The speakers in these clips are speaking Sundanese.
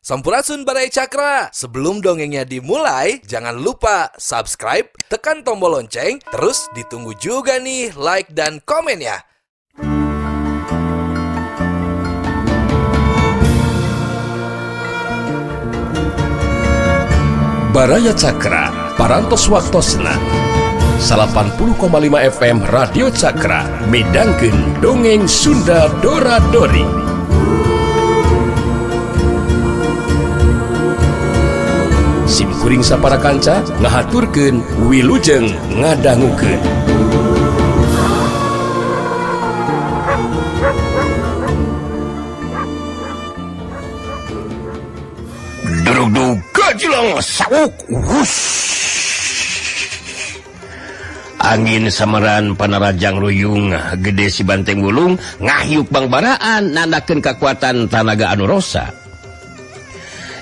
Sampurasun Barai Cakra. Sebelum dongengnya dimulai, jangan lupa subscribe, tekan tombol lonceng, terus ditunggu juga nih like dan komen ya. Baraya Cakra, parantos waktosna 80,5 FM Radio Cakra, midangkeun dongeng Sunda Dora-Dori. Simkuring sapara kanca ngahaturkeun wilujeng ngadangukeun. Durug-dug kajilang sawuk wus. Angin samaran panarajang ruyung gede si banteng wulung ngahiuk bang baraan nandakeun kakuatan tanaga anu rosa.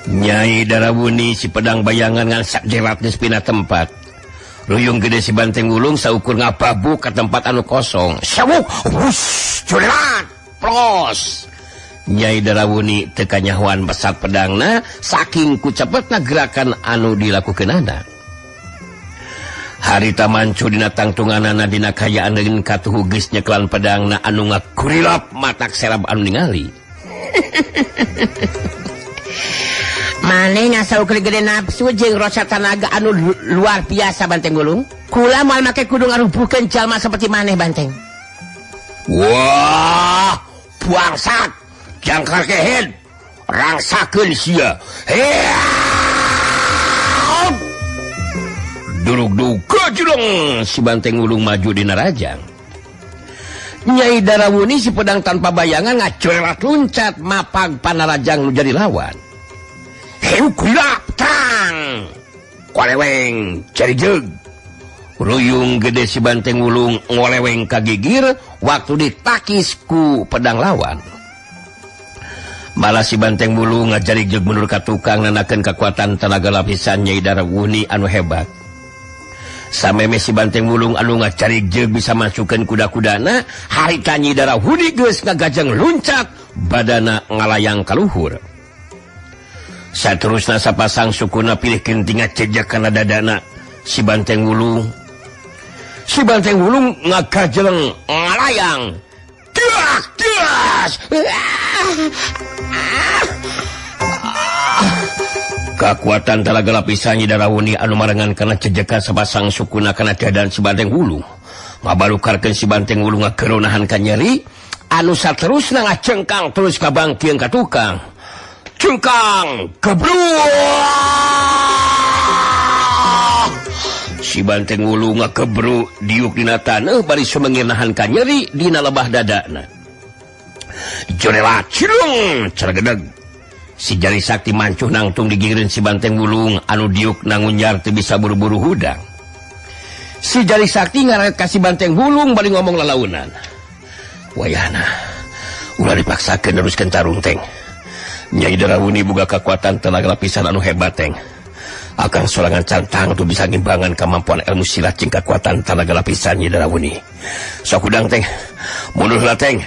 Nyai Darawuni si pedang bayangan ngan sak jerat di sepina tempat. Ruyung gede si banteng wulung saukur ngababu ke tempat anu kosong. Sawuk wus culat plos. Nyai Darawuni teka nyahuan besar pedangna saking ku cepetna gerakan anu dilakukeunana. Harita mancu dina tangtunganana dina kayaan dengan katuhu geus nyekelan pedangna anu ngakurilap matak serab anu ningali. Maneh ngasauk gede nafsu jeung rasa tanaga anu luar biasa banteng gulung. Kula moal make kudu ngarubuhkeun jalma seperti maneh banteng. Wah, bangsat, jangkar kehead, rangsakeun sia. Durug-dug kajulung si banteng ulung maju dina rajang. Nyai Darawuni si pedang tanpa bayangan ngacoret luncat mapag panarajang nu jadi lawan. Heu kulap tang koleweng cari jeg. Ruyung gede si banteng ulung ngoleweng kagigir waktu ditakis ku pedang lawan. Malah si banteng ulung ngajari jeg mundur ka tukang nanakeun kekuatan tenaga lapisan Nyai Darawuni anu hebat. Sameme si banteng ulung anu ngacari jeg bisa masukeun kuda-kudana, harita Nyai Darawuni geus ngagajeng luncat badana ngalayang kaluhur. Saterusna sapasang sukuna pilihkeun tinggal cejak kana dadana si banteng ulung. Si banteng ulung ngagajeng ngalayang. Dak das. Kakuatan talaga lapisan Nyai Darawuni anu marengan kana cejekan sapasang sukuna kana dadan si banteng ulung. Ngabalukarkeun si banteng ulung ngageronahan ka nyeri anu saterusna ngacengkang terus ka bangkieun ka tukang. Cengkang kebruk. Si banteng ulung ngakebruk diuk dina taneuh bari sumengirnahan ka nyeri dina lebah dadana. Jorela cilung cergedeg. Si jari sakti mancuh nangtung digigireun si banteng ulung anu diuk nangunjar teu bisa buru-buru hudang. Si jari sakti ngaret ka si banteng ulung bari ngomong lalaunan. Wayahna ulah dipaksakeun neruskeun tarung teng. Nyai Darawuni boga kekuatan tenaga lapisan anu hebat teng. Akang sorangan cantang tu bisa ngimbangan kemampuan ilmu silat jeung kekuatan tenaga lapisan Nyai Darawuni. Sok udang teng. Mundur heula teng.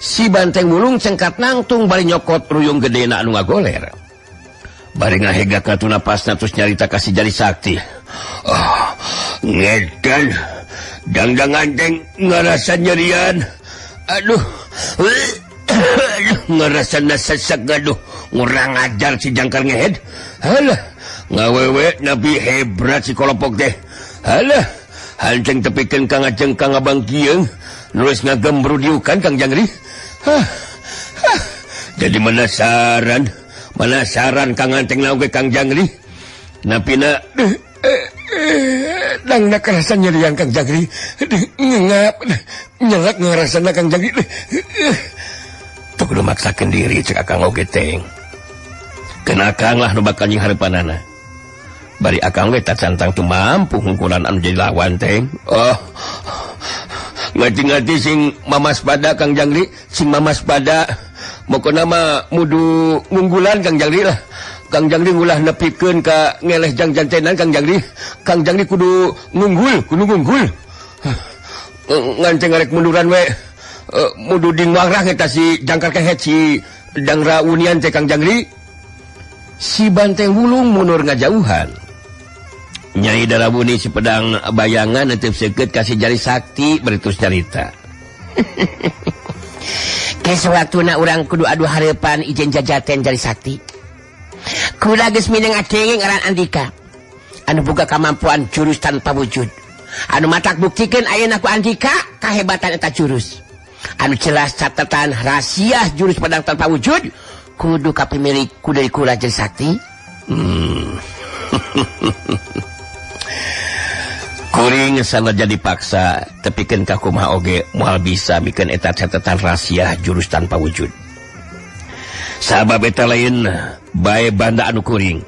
Si banteng ulung cengkat nangtung bari nyokot ruyung gedena anu ngagoler. Bari ngahegak atu napasna terus nyarita ka si jari sakti. Ngedan dangdangan teng ngarasa nyerian. Aduh. Ngerasa nasasak gaduh ngurang ajar si jangkar ngehead. Halah ngawewe nabi hebrat si kolopok teh. Halah hanceng tepikeun ka ngajeng ka ngabang kieu nulis ngagembru diukan Kang Jangri. Jadi manasaran Kang Anteng naoge Kang Jangri. Napina dangna kerasa nyerian Kang Jangri. Ngap nyelak ngarasana Kang Jangri. Tuh kudu maksakeun diri cek akang oge teng. Kena akang lah nu bakal nying hareupanana. Bari akang we tacantang tu mampu ngungkulan anu jadi lawan teng. Ngati-ngati sing mamas pada Kang Jangri, sing mamas pada mokona mah mudu ngunggulan Kang Jangri lah. Kang Jangri ngulah nepikeun ka ngeleh jang-jantenan Kang Jangri. Kang Jangri kudu ngunggul. Nganceng arek munduran we. Mudu ding wangrah eta si jangkar kehet si Dangra Unian teh Kang Jangri. si Banteng Wulung mundur ngajauhan. Nyai Darawuni si pedang bayangan netep seukeut kasih jari sakti beritus carita. Kesuatuna urang kudu adu hareupan ijen jajaten jari sakti. Kula geus mineng akenging aran Andika. Anu boga kamampuan jurus tanpa wujud. Anu matak buktikeun ayeuna ku Andika kahebatan eta jurus. Anu jelas catatan rahasia jurus pedang tanpa wujud kudu kapimilik ku dari kula jari sakti. Kuring sanajan dipaksa tepikeun ka kumaha oge moal bisa mikeun eta catatan rahasia jurus tanpa wujud. Sabab eta lain bae banda anu kuring,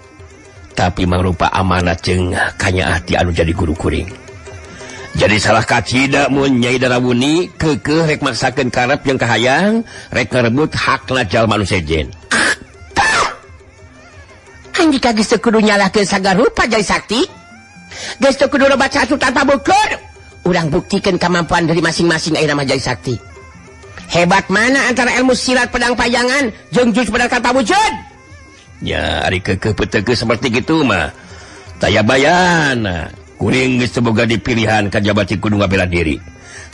tapi mangrupa amanat jeung kanyaah ti anu jadi guru kuring. Jadi salah kacida mun Nyai Darawuni keukeuh rek maksakeun karep jeung kahayang rek ngarebut hakna jalma anu sejen. Andika geus teu kudu nyalahkeun sagarupa jari sakti. Geus teu kudu loba catur tanpa bukur. Urang buktikeun kamampuan dari masing-masing ayeuna mah jari sakti. Hebat mana antara ilmu silat pedang payangan jeung jurus pedang tanpa wujud? Ya, ari keukeuh peteukeun seperti kitu mah taya bayana. Kuring geus teu boga dipilihan ka jabati kudu ngabela diri.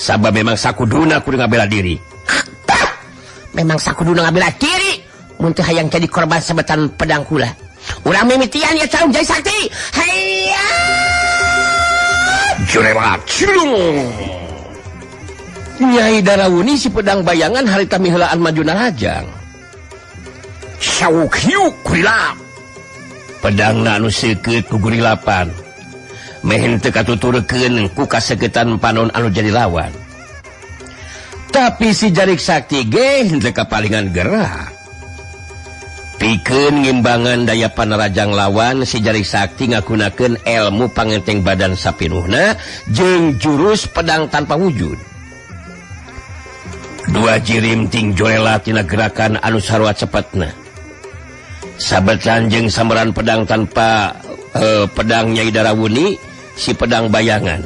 Sabab memang sakuduna kudu ngabela diri. Memang sakuduna ngabela diri. Mun teu hayang jadi korban sabetan pedang kula. Urang mimitian ya calon jari sakti. Hayya! Jurelat cilung. Nyai Darawuni si pedang bayangan harita miheulaan majuna lajang. Sauk hiuk kurilap. Pedangna anu seukeut ku gurilapan. Meh henteu katuturkeun ku kaseuketan panon anu jadi lawan. Tapi si jarik sakti ge henteu kapalingan gerak. Pikeun ngimbangan daya panerajang lawan, si jarik sakti ngagunakeun ilmu pangenteng badan sapinuhna jeung jurus pedang tanpa wujud. Dua jirim ting joela tina gerakan anu sarua cepetna. Sabetan jeung samberan pedang tanpa pedang Nyai Darawuni si pedang bayangan.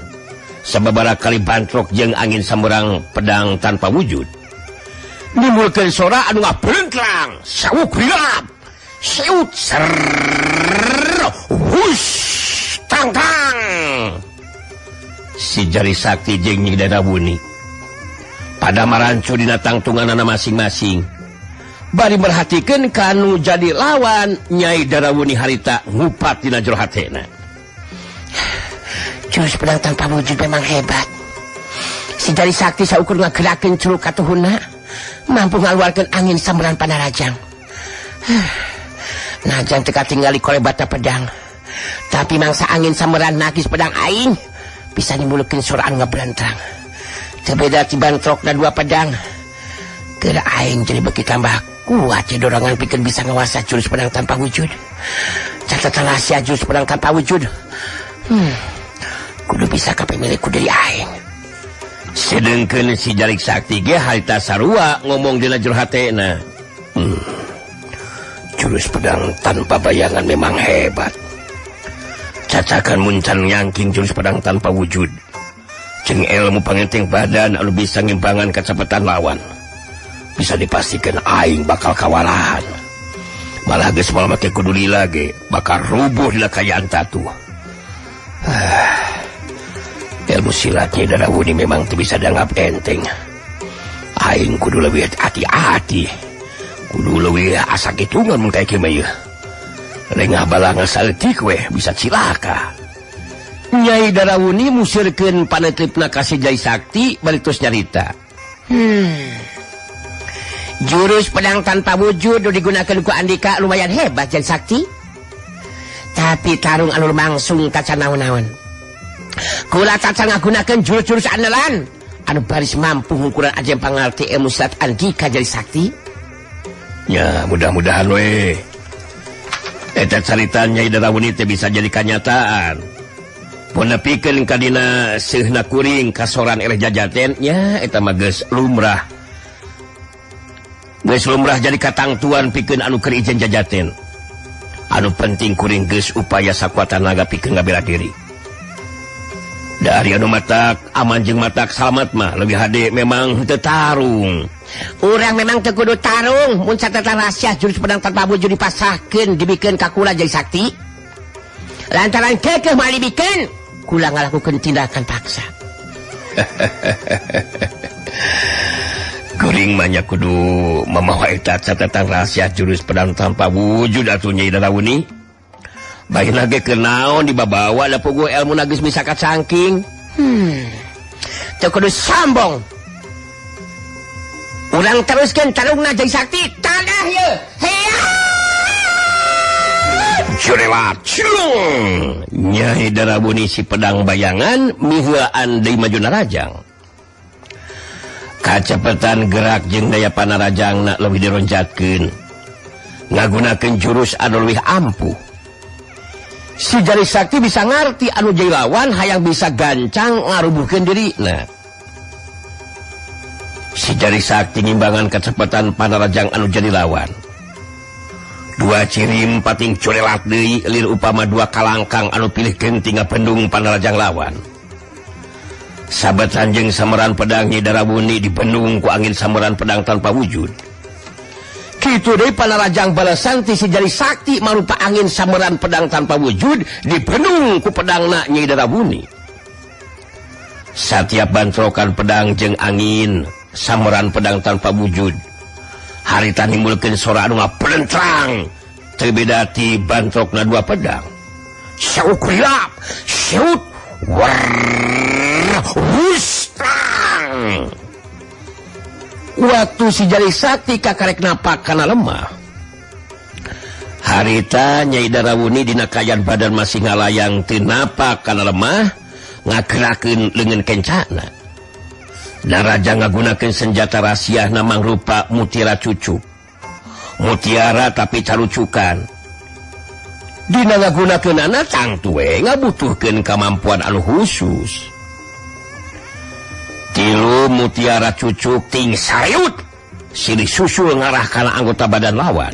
Sababaraha kali bantrok jeung angin samberang pedang tanpa wujud. Nimbulkeun sora anu ngabrentrang, sawuk rilap, seut ser, hush, tang. Si jari sakti jeung Nyai Darawuni pada marancu dina tangtunganana masing-masing. Bari merhatikeun kanu jadi lawan Nyai Darawuni harita ngupat dina jero hatena. Jurus pedang tanpa wujud memang hebat. Si jari sakti saukur ngagerakeun curug katuhuna mampu ngaluarkeun angin samberan panarajang. Najan teu katingali kolebata pedang, tapi mangsa angin samberan nakis pedang aing bisa nimbulkeun suraan ngabrantrang. Teu beda ti bantrokna dua pedang. Keur aing jadi beki tambah kuat ya dorongan pikeun bisa ngawasa jurus pedang tanpa wujud. Catatan rahasia jurus pedang tanpa wujud. Kudu bisa kapemilikku dari aing. Sedengkeun si jarik sakti ge harita sarua ngomong dina jero hatena. Jurus pedang tanpa bayangan memang hebat. Cacakan muncan nyangking jurus pedang tanpa wujud. Jeung ilmu pangenteng badan anu bisa ngimbangan kacepetan lawan. Bisa dipastikan aing bakal kawalahan. Malah geus moal make kudu lila ge bakal rubuh dina kayaan tatu. Ilmu silatnya Darawuni memang teu bisa dianggap enteng. Aing kudu leuwih hati-hati. Kudu leuwih asa kitungan mun kayak kieu mah. Rengah bala ngasaleutik we bisa cilaka. Nyai Darawuni musirkeun panetripna ka si jai sakti bari tos nyarita. Jurus pedang tanpa wujud digunakan ku Andika lumayan hebat jai sakti. Tapi tarung anu langsung tacan naon-naon. Kula tacan ngagunakeun jurus-jurus andalan anu baris mampu ngukuran ajem pangarti ilmu silat Andika jai sakti. Ya, mudah-mudahan we. Eta carita Nyai Darawuni teh bisa jadi kenyataan. Mun nepikeun ka dina seuhna kuring kasoran eleh jajaten, nya eta mah geus lumrah. Geus lumrah jadi katangtuan pikeun anu keur ijen jajaten. Anu penting kuring geus upaya sakuatan naga pikeun ngabela diri. Dari anu matak aman jeung matak salamet mah leuwih hade memang teu tarung. Urang memang teu kudu tarung mun catatan rahasia jurus pedang tanpa wujud dipasahkeun dibikeun ka kula jadi sakti. Lantaran kekeh moal dibikeun, kula ngalakukeun tindakan paksa. Kuring mah nya kudu mamawa eta catatan rahasia jurus pedang tanpa wujud atuh Nyai Darawuni. Baik lagi kenaon dibabawa da puguh ilmu nagis bisa kacangking. Teu kudu sombong. Urang teruskeun tarungna jadi sakti. Tadah ye. Heya. Curelacung Nyai Darawuni si pedang bayangan miheuaan deui majuna rajang. Kacepetan gerak jeung daya panarajangna leuwih dironjatkeun. Ngagunakeun jurus anu leuwih ampuh. Si jari sakti bisa ngarti anu jadi lawan hayang bisa gancang ngarubuhkeun dirina. Si jari sakti ngimbangan kecepatan panarajang anu jadi lawan. Dua cirim pating curelat deui lir upama dua kalangkang anu pilihkeun tinggal pendung panarajang lawan. Sabetan jeung sameran pedang Nyai Darawuni dibendung ku angin sameran pedang tanpa wujud. Kitu deui panarajang balasan ti si jari sakti marupa angin sameran pedang tanpa wujud dibendung ku pedangna Nyai Darawuni. Satiap bantrokan pedang jeung angin sameran pedang tanpa wujud harita nimbulkeun sora anu ngaplentrang teu beda ti bantrokna dua pedang. Syauk rilap, syaut wustang. Waktu si jari sakti kakarek napak kana lemah. Harita Nyai Darawuni dina kayan badan masih ngalayang teu napak kana lemah ngagerakeun leungeun kencana. Naraja ngagunakeun senjata rahasia namang rupa mutiara cucuk. Mutiara tapi carucukan. Dina ngagunakeunana tangtue ngabutuhkeun kamampuan anu khusus. Tilu mutiara cucuk ting sayut silih susul ngarah kana anggota badan lawan.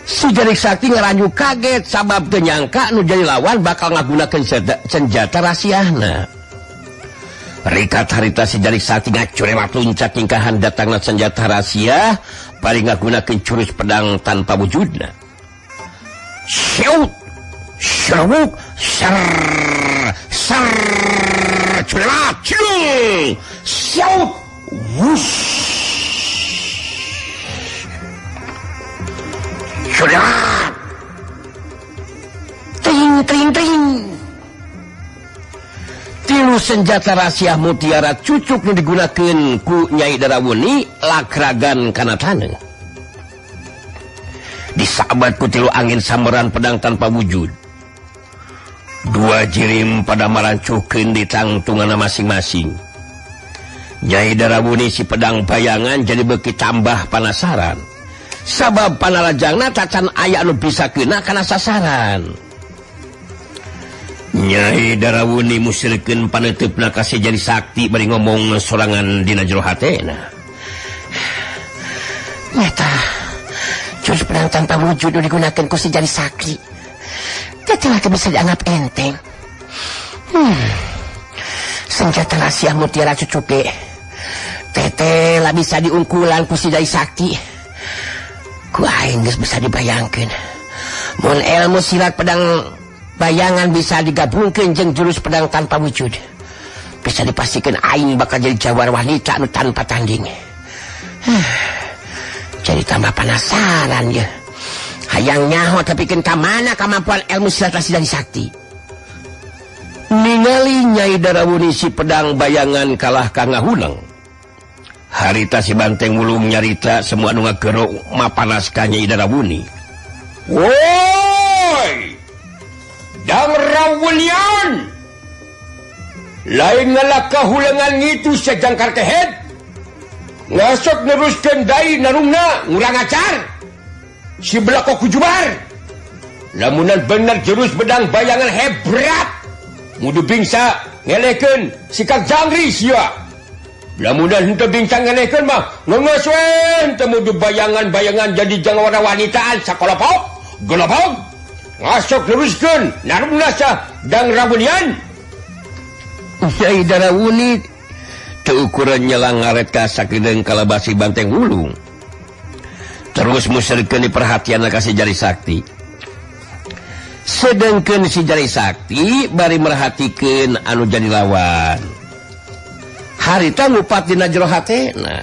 Si jari sakti ngaranju kaget sabab teu nyangka nu jadi lawan bakal ngagunakeun senjata rahasiana. Rikat harita si jari sakti ngacurelat luncak ingkahan datangna senjata rahasia paling ngagunakeun jurus pedang tanpa wujudna. Syaut, syaruk, syar, sar, curelat, cilung, syaut, wush, curelat, ting, ting, ting. Tilu senjata rahasia mutiara cucuk nu digunakeun ku Nyai Darawuni lakragan kana taneuh. Disabat ku tilu angin sameran pedang tanpa wujud. Dua jirim pada marancuhkeun di tangtunganna masing-masing. Nyai Darawuni si pedang bayangan jadi beuki tambah panasaran. Sabab panarajangna tacan aya anu bisa keuna kana sasaran. Nyai Darawuni musirkeun paneutupna ka si jari sakti bari ngomong sorangan dina jero hatena. Nyata jurus pedang tanpa wujud digunakeun ku si jari sakti. Teteh bisa dianggap enteng. Senjata rahasia mutiara cucuke teteh lah bisa diungkulan ku si jari sakti. Ku aing geus bisa dibayangkeun. Mun ilmu silat pedang bayangan bisa digabungkeun jeung jurus pedang tanpa wujud. Bisa dipastikan aing bakal jadi jawar wanita anu tanpa tanding. Jadi tambah penasaran ya. Hayang nyaho tapi pikeun ka mana kemampuan ilmu silat si jari sakti. Ningali Nyai Darawuni si pedang bayangan kalah ka ngahulang. Harita si Banteng Wulung nyarita semua anu ngagero mapanas ka Nyai Darawuni. Woi! Dang Rawunian! Lain ngalah kahulangan itu sejangkar kehed. Ngasok neruskeun dai narungna ngurang acar. Si belako kujubar. Lamunan bener jurus bedang bayangan hebrat. Mudu bingsa ngelekeun si Kang Jangri sia. Lamunan henteu bingsa ngelekeun mah ngeusweun teu mudu bayangan-bayangan jadi jangwara wanitaan sakolopok, golopok. Ngasok teruskeun narungna sa Dang Rawunian. Nyai Darawuni Teukuran nyelang ngaret ka sakideung kalabasi Banteng Wulung. Terus musyrikeun perhatian kasih Jari Sakti. Sedengkeun si Jari Sakti bari merhatikeun anu jadi lawan. Harita ngupat dina jero hatena.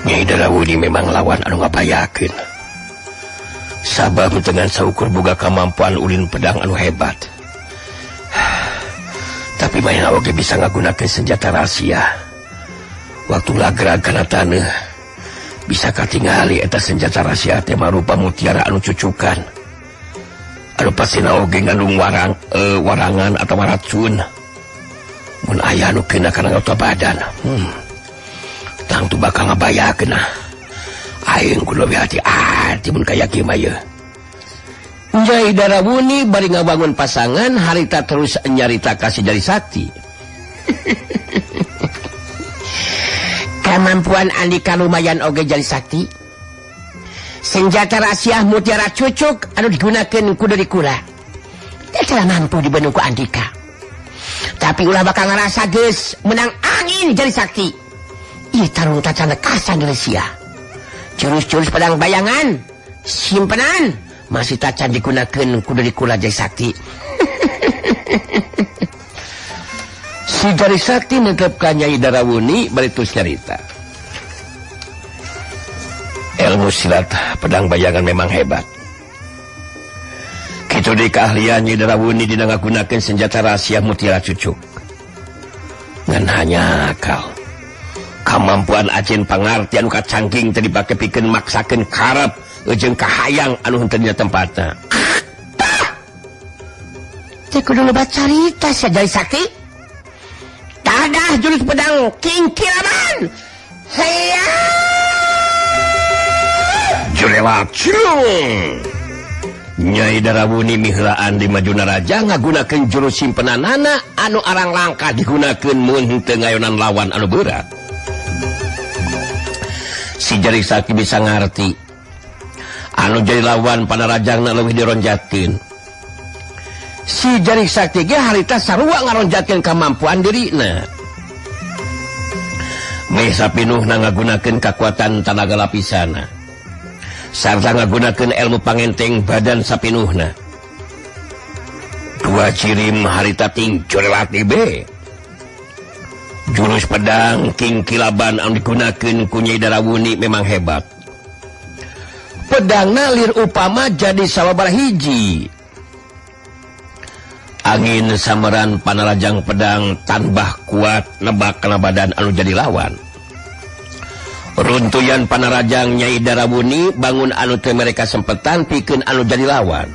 Nyai Darawuni memang lawan anu ngabayakeun. Sabab dengan saukur boga kemampuan ulin pedang anu hebat. Tapi main oge bisa ngagunakeun senjata rahasia. Waktu lagrag kana taneuh bisa katingali eta senjata rahasia teh marupa mutiara anu cucukan. Anu pasina oge ngandung warangan atau racun. Mun aya anu kena kana ngauta badan. Tang tu bakal ngabayakeun nah. Aing kudu leuwih hati-hati mun kaya kieu mah ye. Nyai Darawuni bari ngabangun pasangan harita terus nyarita kasih Jari Sakti. Kemampuan Andika lumayan oge Jari Sakti. Senjata rahasia mutiara cucuk anu digunakeun ku Deuri Kula teu mampu dibendung ku Andika. Tapi ulah bakal ngarasa geus menang angin Jari Sakti. Ieu tarung tacan lekasan Indonesia. Jurus-jurus pedang bayangan simpenan masih tacan digunakeun ku Deuri Kula Jari Sakti. Si Jari Sakti nangkep ka Nyai Darawuni bari terus nyarita. Ilmu silat pedang bayangan memang hebat. Kitu deui keahlian Nyai Darawuni dina ngagunakeun senjata rahasia mutiara cucuk. Ngan hanya akal. Kemampuan ajen pangarti anu kacangking teu dipake pikeun maksakeun karep jeung kahayang anu henteu dina tempatna. Teh kudu loba carita si Jari Sakti. Tadah jurus pedang Kingkilaban. Heya! Jurelat Cilung. Nyai Darawuni mihlaan di majuna raja ngagunakeun jurus simpenanana anu arang langka digunakeun mun henteu ngayonan lawan anu berat. Si Jari Sakti bisa ngarti anu jadi lawan panarajangna leuwih dironjatkeun. Si Jari Sakti ge harita sarua ngaronjatkeun kemampuan dirina. Meh sapinuhna ngagunakeun kakuatan tanaga lapisana. Sarta ngagunakeun ilmu pangenteng badan sapinuhna. Dua cirim harita ting Jurelat be. Jurus pedang Kingkilaban anu digunakeun ku Nyai Darawuni memang hebat. Pedangna lir upama jadi sababaraha hiji. Angin sameran panarajang pedang tanbah kuat nebak kana badan anu jadi lawan. Runtuyan panarajang Nyai Darawuni bangun anu teu mereka sempetan pikeun anu jadi lawan.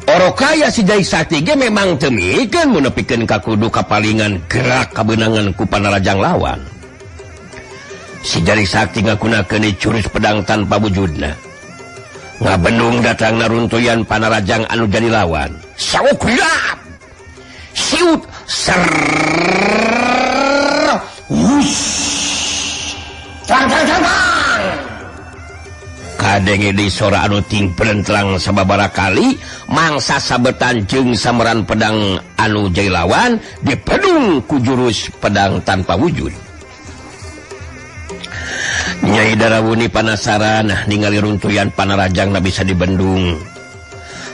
Orokaya si Jari Sakti ge memang teu mikeun mun nepikeun ka kudu kapalingan gerak kabeunangan ku panarajang lawan. Si Jari Sakti ngagunakeun jurus pedang tanpa wujudna. Ngabendung datangna runtuyan panarajang anu jadi lawan. Sawuk hilap. Siut ser. Tang. Kadenge di sora anu ting berentrang sababaraha kali mangsa sabetan jeung sameran pedang anu jadi lawan dipedung ku jurus pedang tanpa wujud. Nyai Darawuni panasaran ningali runtuyan panarajangna bisa dibendung.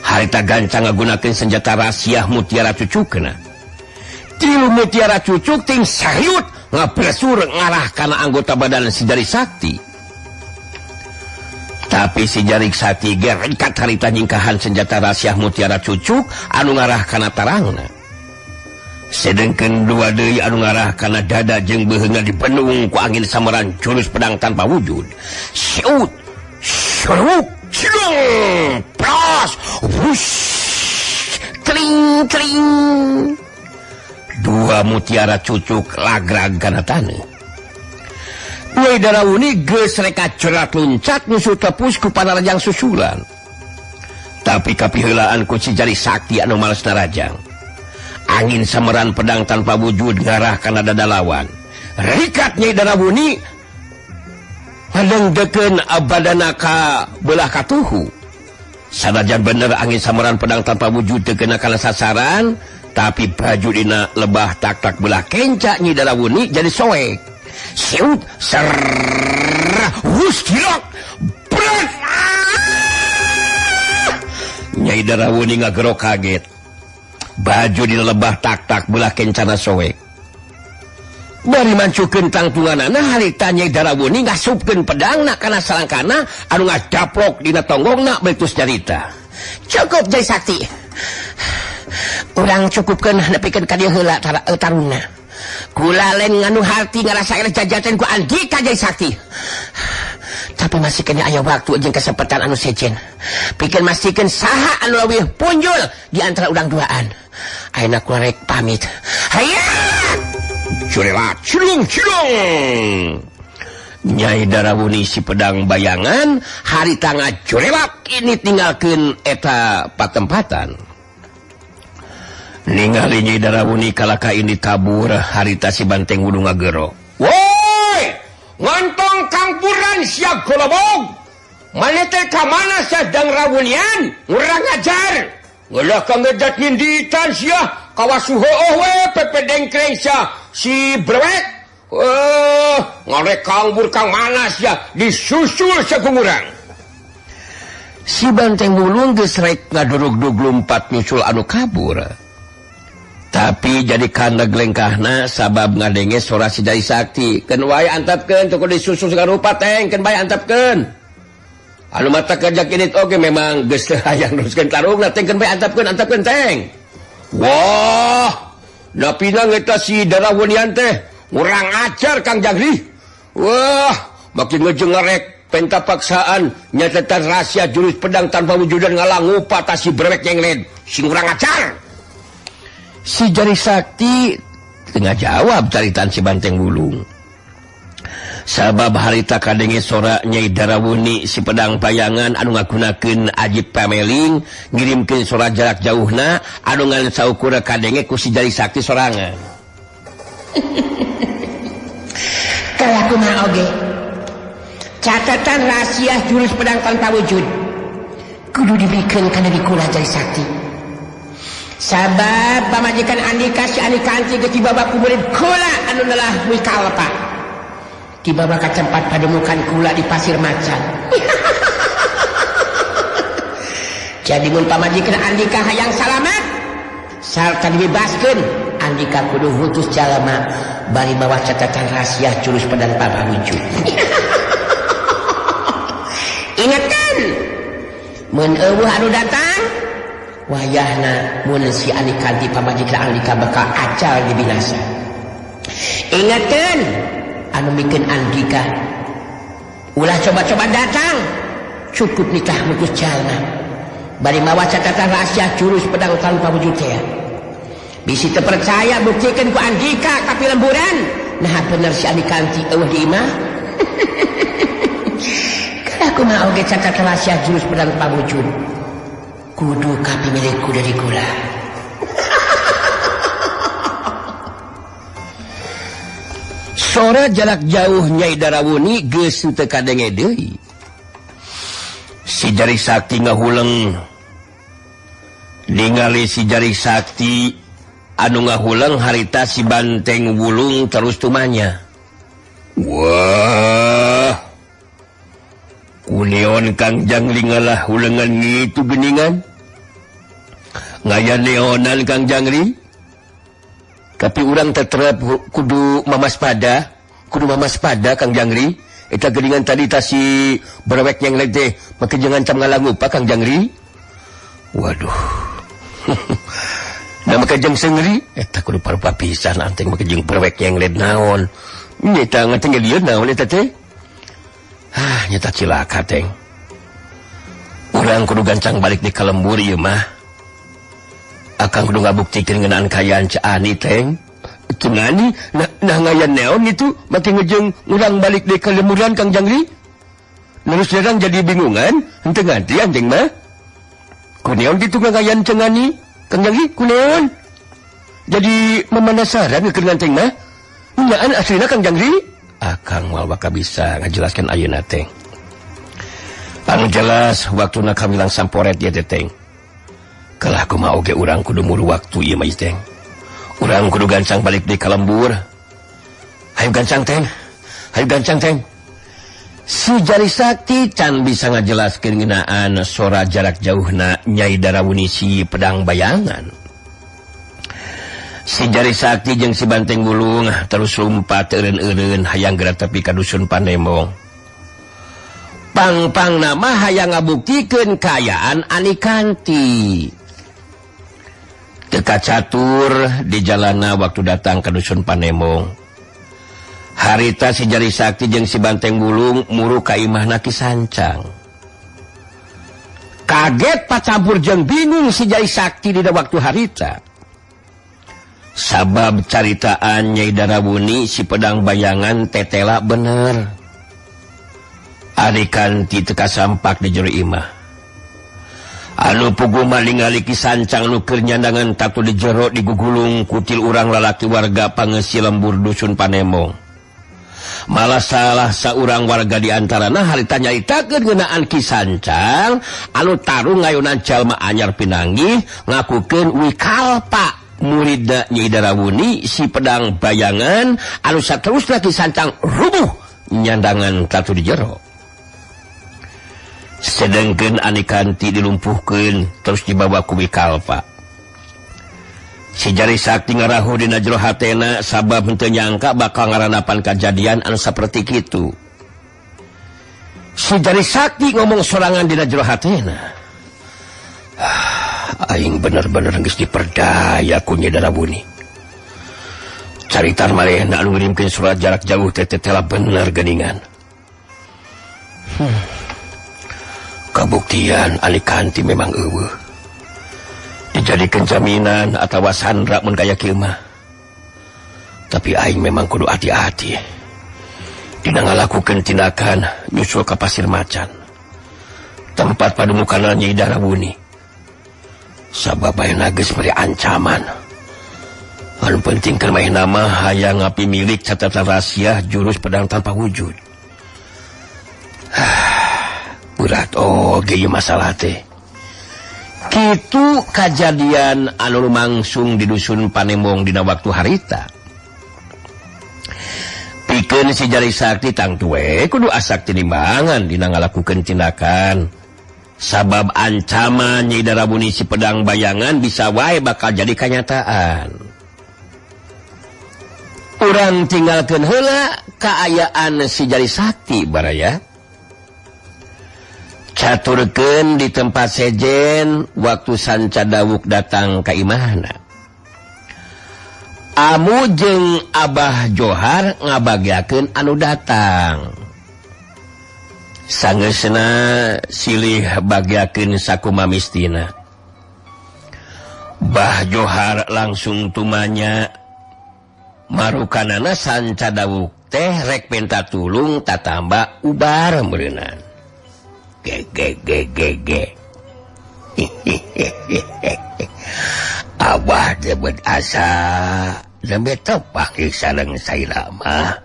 Harita gancang ngagunakeun senjata rahasia mutiara cucukna. Tilu mutiara cucuk ting sariut ngapresur ngarah kana anggota badan si Jari Sakti. Tapi si Jari Sakti ge rekat harita nyingkahan senjata rahasia mutiara cucuk anu ngarah kana tarangna. Sedengkeun dua deui anu ngarah kana dada jeung beheungna dibendung ku angin sameran jurus pedang tanpa wujud. Siut, syuruk, cilung, pras, wush, tring. Dua mutiara cucuk lagrag kana taneuh. Nyai Darawuni geus reka cerat luncat nusu tepus ku panarajang susulan. Tapi kapiheulaan ku si Jari Sakti anu males narajang. Angin sameran pedang tanpa wujud ngarah kana dada lawan. Rikat Nyai Darawuni ngadengdekeun badanna ka beulah katuhu. Sanajan bener angin sameran pedang tanpa wujud teu kena kana sasaran, tapi baju dina lebah tak belah kenca Nyai Darawuni jadi soek. Siut serrrr hus kilok berat. Nyai Darawuni ngagerok kaget. Baju dina lebah tak belah kencana soek. Bari mancukeun tangtunganana harita Nyai Darawuni ngasupkeun pedangna kana salangkana anu ngacaplok dina tonggongna beutus nyarita. Cukup Jai Sakti. Urang cukupkeun nepikeun ka dieu heula taruna. Kula lain nganu harti ngarasakeun jajaten ku Andika Jai Sakti. Tapi masih kena aya waktu jeung kesempatan anu sejen. Pikeun masikeun saha anu leuwih punjul di antara urang duaan. Ayeuna kula rek pamit. Hayat! Curela cilung. Nyai Darawuni si pedang bayangan harita ngajurelak ini tinggalkeun eta patempatan. Ningali Nyai Darawuni kalaka ini kabur harita si Banteng Wulu ngagero. Woi! Ngantong Kang Puran siap golobog. Mana teh ka mana sadang rawunian? Urang ngajar. Ngelah ka ngedat ninditan sia kawasuheuh we pepedengkreng sia si brewek. Ngarek Kang Bur Kang Manas ya disusul sakungurang. Si Banteng Wulung geus rek ngadurug-dug lumpat nyusul anu kabur. Tapi jadi kana glengkahna sabab ngadenge sora si Jai Sakti. Keun wae antapkeun teu disusul sarupa teng, keun bae antapkeun. Anu mata kerja kinit oge memang geus teu hayang neruskeun tarungna teng, keun bae antapkeun teng. Wah, napina eta si Darawunian teh urang ajar Kang Jangri. Wah, makin ngejeng ngarek penta paksaan nyatetan rahasia jurus pedang tanpa wujudan ngalang upah si brewek yengled. Sing urang ajar. Si Jari Sakti tengah jawab caritaan si Banteng Wulung. Sabab harita kadenge sora Nyai Darawuni si pedang bayangan anu ngagunakeun ajib pameling ngirimkeun sora jarak jauhna anu ngan saukur kadenge ku si Jari Sakti sorangan. Kalau kumaha oge. Catatan rahasia jurus pedang tanpa wujud kudu dibikeun kana di kula Jai Sakti. Sabab pamajikan Andika si Anikanti ge tibaba ku murid kula anu neulah wikalpa. Tibaba ka tempat pademukan kula di Pasir Macan. Jadi mun pamajikan Andika hayang salamet sarta dibebaskeun, Andika kudu ngutus jalma bari mawa catatan rahasia jurus pedang tanpa wujud. Ingatkan, mun eueuh anu datang wayahna mun si Anikanti pamajikan Andika bakal acal dibinasa. Ingatkan, anu mikeun Andika ulah coba-coba datang cukup nikah ngutus jalma bari mawa catatan rahasia jurus pedang tanpa wujud teh. Bisi teu percaya buktikeun ku Andika ka pilemburan. Nah bener si Anikanti eueuh di imah. Kada kumaha oge catatan rahasia jurus pedang tanpa wujud. Kudu kapi milikku dari kula. Sora jarak jauh Nyai Darawuni geus teu kadenge deui. Si Jari Sakti ngahuleng. Ningali si Jari Sakti anu ngahuleng harita si Banteng Wulung terus tumanya. Wah. Kuneon Kang Jangli ngalah hulengan ngitu geningan. Ngaya neonan Kang Jangli. Tapi urang tetrep kudu mamaspada Kang Jangli. Eta geningan tadi ta si brewek yang lede make jangan cam ngalangu pa Kang Jangli. Waduh. Da make jeung seungri eta kudu parupa pisan anteng make jeung brewek yang led naon. Nyata ngateng lieur naon eta teh. Nyata cilaka teng. Urang kudu gancang balik di kalembur ieu mah. Akang kudu ngabuktikeun ngeunaan kayaan Caani teng. Itu ngani nah ngayan neon itu make ngejeng urang balik di kalemburan Kang Jangli. Terus jarang jadi bingungan henteu nganti anjing mah. Kuneon kitu ngayan cengani Kang Jangli kuneon. Jadi memanasaran keur nganteng mah. Nyaan aslina Kang Jangli. Akang mal baka bisa ngajelaskan ayeuna teh. Anu jelas waktuna kamilang samporet ieu teh teh. Kalau aku mau ge urang kudu muru waktu ieu mah Teng. Urang kudu gancang balik di kalembur. Hayu gancang Teng. Hayu gancang Teng. Si Jari Sakti can bisa ngajelaskeun ngeunaan sora jarak jauhna Nyai Darawuni si Pedang Bayangan. Si Jari Sakti jeung si Banteng Wulung terus lumpat eureun-eureun hayang gerak tepi ka dusun Panemong. Pang-pang nama hayang ngabuktikeun kaayaan Anikanti. Teka catur di jalana waktu datang ke dusun Panemong. Harita si Jari Sakti jeung si Banteng Wulung muru ka imahna Ki Sancang. Kaget pacampur jeung bingung si Jari Sakti dina waktu harita. Sabab caritaan Nyai Darawuni si Pedang Bayangan tetela bener. Anikanti teka sampak di jero imah. Anu pugu malingali Ki Sancang nu keur nyandangan tatu di jero digugulung kutil urang lalaki warga pangeusi lembur dusun Panemong. Malah salah saurang warga di antarana harita nyaritakeun ngeunaan Ki Sancang anu tarung ngayunan jalma anyar pinanggih ngakukeun wikalpa muridna Nyai Darawuni si Pedang Bayangan anu saterusna Ki Sancang rubuh nyandangan tatu di jero. Sedengkeun Anikanti dilumpuhkeun terus dibawa ku wikalpa. Si Jari Sakti ngarahu dina jero hatena sabab henteu nyangka bakal ngaranapan kajadian anu saperti kitu. Si Jari Sakti ngomong sorangan dina jero hatena. Aing bener-bener geus diperdaya ku Nyai Darawuni. Caritan marehna anu ngirimkeun surat jarak jauh teh telah bener geuningan. Kabuktian Anikanti memang eueuh. Dijadikeun jaminan atawa sandra mun kaya kieu mah. Tapi aing memang kudu hati-hati. Dina ngalakukeun tindakan nyusul ka Pasir Macan. Tempat pademukanna Nyai Darawuni. Sabab ayeuna geus beri ancaman. Anu penting keur maehna mah hayang ngapi milik catatan rahasia jurus pedang tanpa wujud. Berat oge ieu masalah teh. Kitu kajadian anu lumangsung di dusun Panemong dina waktu harita. Pikeun si Jari Sakti tang tuwe kudu asak tinimbangan dina ngalakukeun tindakan. Sabab ancaman Nyai Darawuni si Pedang Bayangan bisa wae bakal jadi kenyataan. Urang tinggalkeun heula kaayaan si Jari Sakti baraya. Caturkeun di tempat sejen waktu Sanca Dawuk datang ka imahna. Amu jeung Abah Johar ngabagiakeun anu datang. Sangeusna silih bagiakeun sakumaha mistina. Bah Johar langsung tumanya marukanana Sanca Dawuk teh rek minta tulung tatamba ubar meureunana. Ge. Abah debet asa lembe tepak sareng saira mah.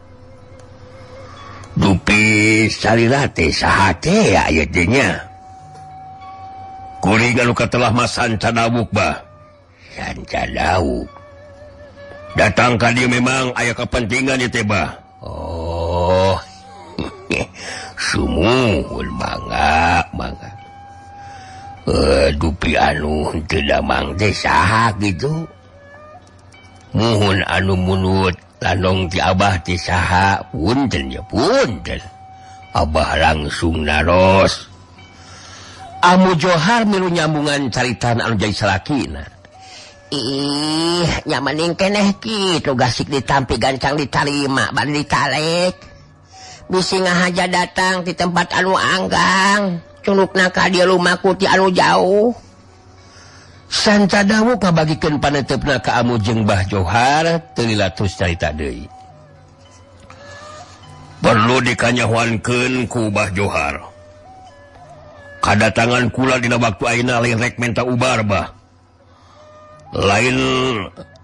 Dupi salira teh saha teh aya teh nya. Kuring anu katelah Mas Sanca Dawuk bah. Sanca Dawuk. Datang ka dieu memang aya kepentingan ieu teh bah. Oh. Sumuhun mangga. Dupi anu henteu damang teh saha gitu. Muhun anu munut lanong ti Abah teh saha punten ya punten. Abah langsung naros. Amu Johar milu nyambungan caritaan anu jadi salakina. Ih, nyamaning keneh kitu gasik ditampi gancang ditarima bari ditalek. Bisi ngahaja datang di tempat anu anggang. Cunukna ka dieu lumaku ti anu jauh. Sanca Dawuk ngabagikeun panetepna ka Amu jeung Bah Johar teu lilatus carita deui. Perlu dikanyahoankeun ku Bah Johar. Kadatangan kula dina waktu ayeuna lain rek menta ubar bah. Lain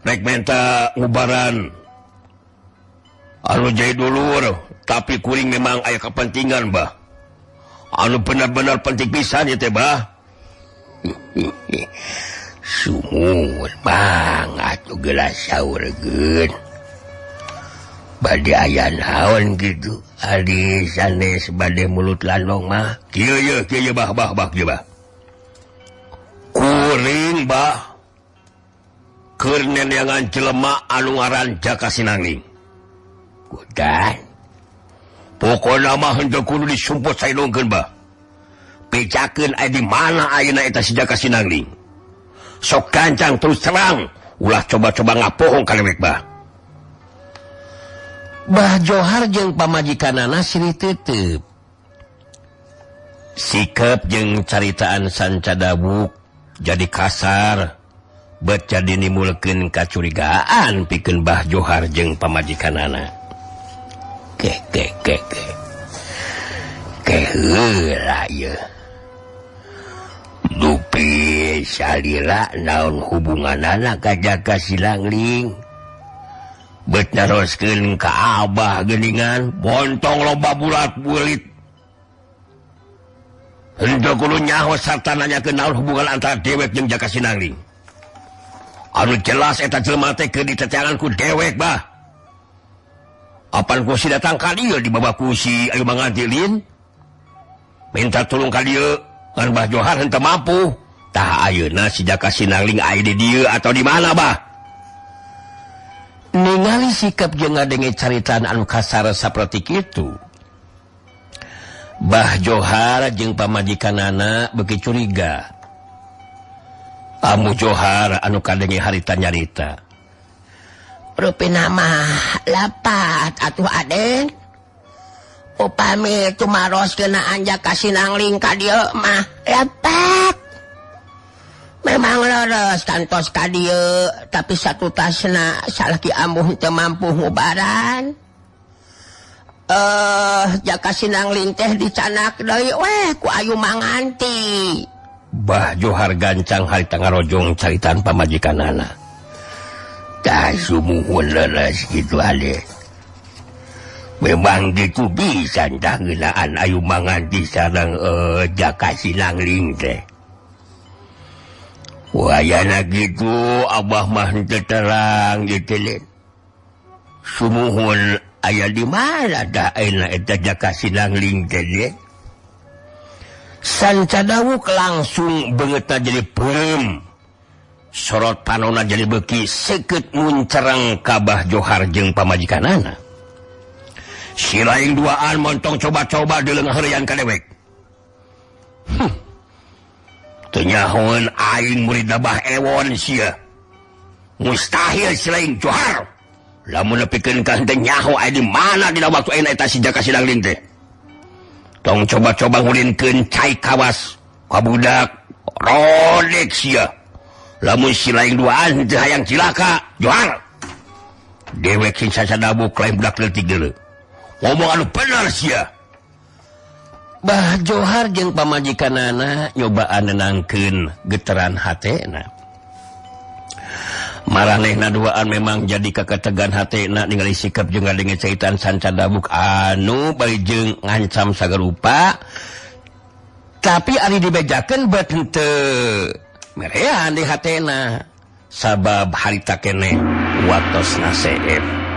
rek menta ngubaran. Anu jadi dulur, tapi kuring memang aya kepentingan bah. Anu benar-benar penting pisan ya teh bah. sumur banget gelas saurkeun bade aya naon gitu ari sanes bade mulut landong mah kieu bah kuring bah keur neneangan jelema anu ngaran Jaka Sinangling kudan pokona mah henteu kudu disumput saidongkeun bah pecakeun aya di mana ayeuna eta si Jaka Sinangling sok gancang terus terang ulah coba-coba ngapohong kalewek bah Bah Johar jeung pamajikanana silih teuteub. Sikap jeung caritaan Sancadabuk jadi kasar bet jadi nimulkeun kacurigaan pikeun Bah Johar jeung pamajikanana. Heula ieu. Dupi salila naon hubunganana ka Jaka Sinangling. Bet naroskeun ka Abah geuningan bontong loba bulat-bulit. Henteu kudu nyaho sarta nanyakeun naon hubungan antara dewek jeung Jaka Sinangling. Anu jelas eta jelema teh keur diteteangan ku dewek bah. Apan ku si datang ka dieu dibaba ku si Ayu Mangantilin. Minta tulung ka dieu ngan Bah Johar henteu mampu. Tah ayeuna si Jaka Sinangling aya di dieu atau di mana bah? Ningali sikap jeung ngadenge caritaan anu kasar saperti kitu. Bah Johar jeung pamajikanana beuki curiga. Amu Johar anu kadenge harita nyarita. Rupina mah lapat atuh Aden. Upami tumaroskeun Jaka Sinangling ka dieu mah lapat. Memang leres kantos ka dieu, tapi satu tasna salaki ambuh teu mampu ngubaran. Jaka Sinangling teh dicanak deui weh ku Ayu Manganti. Bah Johar gancang harita ngarojong caritaan pamajikanana. Tah sumuhun leres kitu Ade. Memang gitu bisa dah ngeunaan Ayu Manganti sareng Jaka Sinangling teh. Wayana gitu Abah mah henteu terang gitu lin. Sumuhun aya di mana dah ayeuna eta Jaka Sinangling teh lin. Sancadawuk langsung beungeutna jadi peum. Sorot panonna jadi beuki seukeut muncereng ka Bah Johar jeung pamajikanana. Si laing duaan montong coba-coba deuleng heureyan ka dewek. Tenyahoan aing murid Abah Ewon sia. Mustahil si laing Johar. Lamun nepikeun ka henteu nyaho aya di mana dina waktu ayeuna eta si Jaka Sinangling teh. Tong coba-coba ngulinkeun cai kawas ka budak rodek sia. Lamun si laing duaan henteu hayang cilaka, Johar. Dewek sing Sancadabuk lain budak leutik deuleu. Ngomong anu bener sia. Bah Johar jeung pamajikanana nyobaan nenangkeun geteran hatena. Maranehna duaan memang jadi kaketegan hatena ningali sikap jeung ngadenge caitan Sancadabuk anu bari jeung ngancam sagarupa. Tapi ari dibejakeun bet henteu merean di hatena sabab harita keneh watosna seep.